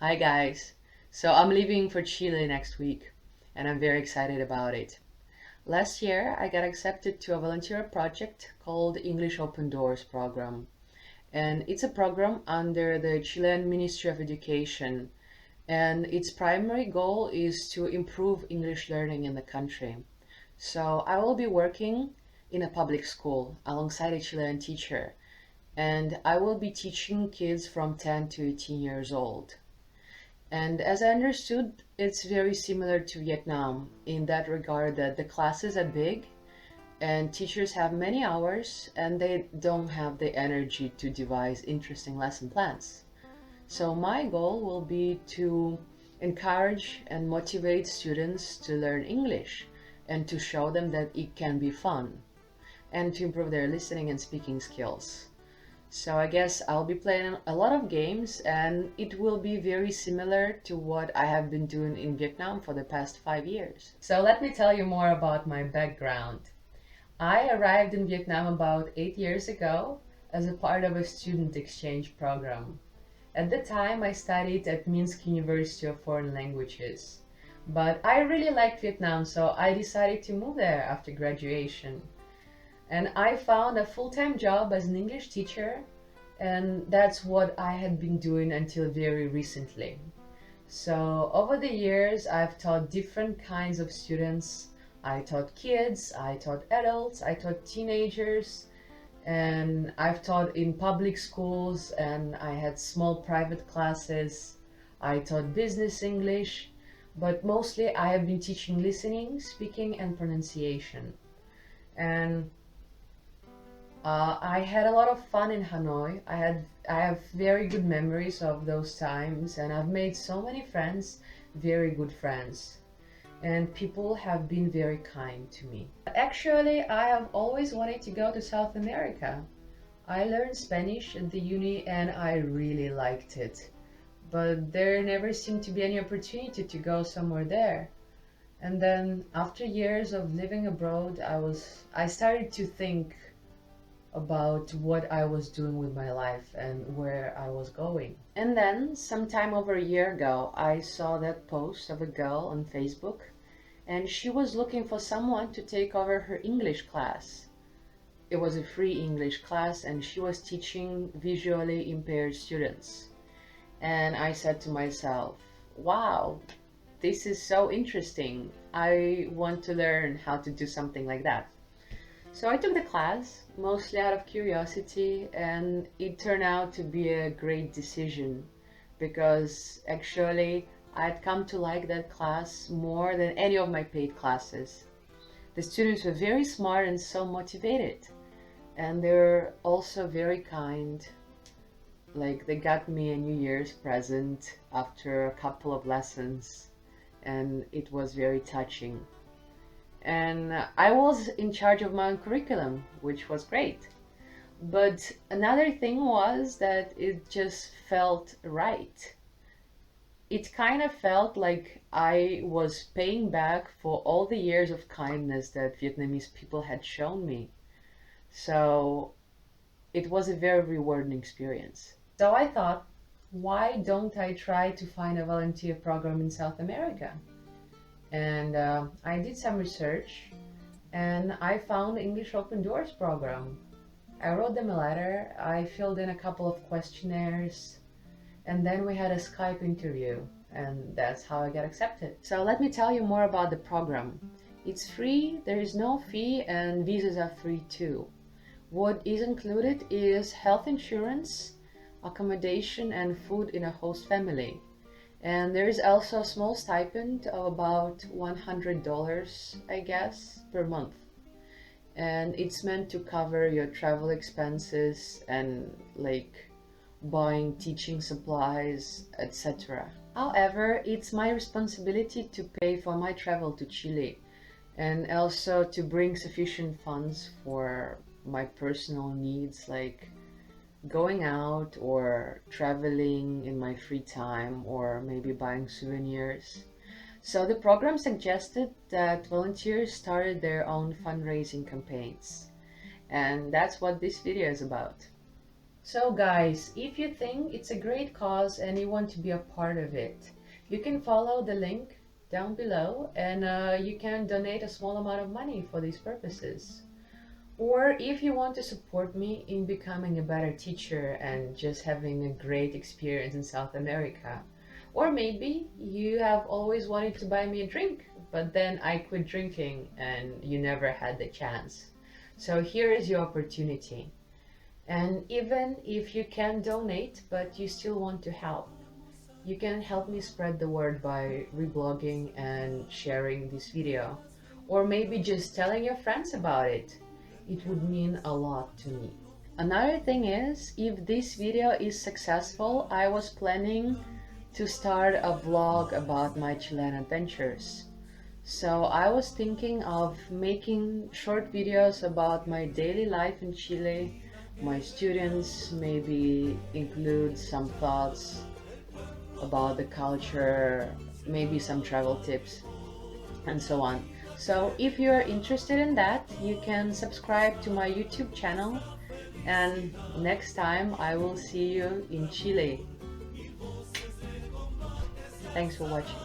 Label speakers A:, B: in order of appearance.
A: Hi guys! So I'm leaving for Chile next week and I'm very excited about it. Last year I got accepted to a volunteer project called English Open Doors program, and it's a program under the Chilean Ministry of Education, and its primary goal is to improve English learning in the country. So I will be working in a public school alongside a Chilean teacher, and I will be teaching kids from 10 to 18 years old. And as I understood, it's very similar to Vietnam in that regard that the classes are big and teachers have many hours and they don't have the energy to devise interesting lesson plans. So my goal will be to encourage and motivate students to learn English and to show them that it can be fun and to improve their listening and speaking skills. So I guess I'll be playing a lot of games and it will be very similar to what I have been doing in Vietnam for the past 5 years. So let me tell you more about my background. I arrived in Vietnam about 8 years ago as a part of a student exchange program. At the time I studied at Minsk University of Foreign Languages. But I really liked Vietnam, so I decided to move there after graduation. And I found a full-time job as an English teacher, and that's what I had been doing until very recently. So over the years, I've taught different kinds of students. I taught kids, I taught adults, I taught teenagers, and I've taught in public schools, and I had small private classes. I taught business English, but mostly I have been teaching listening, speaking, and pronunciation. And I had a lot of fun in Hanoi. I have very good memories of those times, and I've made so many friends, very good friends. And people have been very kind to me. Actually, I have always wanted to go to South America. I learned Spanish at the uni and I really liked it. But there never seemed to be any opportunity to go somewhere there. And then after years of living abroad, I started to think about what I was doing with my life and where I was going. And then, sometime over a year ago, I saw that post of a girl on Facebook, and she was looking for someone to take over her English class. It was a free English class, and she was teaching visually impaired students. And I said to myself, wow, this is so interesting. I want to learn how to do something like that. So I took the class, mostly out of curiosity, and it turned out to be a great decision because actually I'd come to like that class more than any of my paid classes. The students were very smart and so motivated, and they were also very kind. Like, they got me a New Year's present after a couple of lessons, and it was very touching. And I was in charge of my own curriculum, which was great. But another thing was that it just felt right. It kind of felt like I was paying back for all the years of kindness that Vietnamese people had shown me. So it was a very rewarding experience. So I thought, why don't I try to find a volunteer program in South America? And I did some research and I found the English Open Doors program. I wrote them a letter, I filled in a couple of questionnaires, and then we had a Skype interview, and that's how I got accepted. So let me tell you more about the program. It's free, there is no fee, and visas are free too. What is included is health insurance, accommodation, and food in a host family. And there is also a small stipend of about $100, I guess, per month. And it's meant to cover your travel expenses and like buying teaching supplies, etc. However, it's my responsibility to pay for my travel to Chile and also to bring sufficient funds for my personal needs, like going out or traveling in my free time or maybe buying souvenirs. So the program suggested that volunteers started their own fundraising campaigns, and that's what this video is about. So guys, if you think it's a great cause and you want to be a part of it, you can follow the link down below, and you can donate a small amount of money for these purposes. Or if you want to support me in becoming a better teacher and just having a great experience in South America. Or maybe you have always wanted to buy me a drink, but then I quit drinking and you never had the chance. So here is your opportunity. And even if you can't donate, but you still want to help, you can help me spread the word by reblogging and sharing this video. Or maybe just telling your friends about it. It would mean a lot to me. Another thing is, if this video is successful, I was planning to start a vlog about my Chilean adventures. So I was thinking of making short videos about my daily life in Chile, my students, maybe include some thoughts about the culture, maybe some travel tips, and so on. So if you're interested in that, you can subscribe to my YouTube channel, and next time I will see you in Chile. Thanks for watching.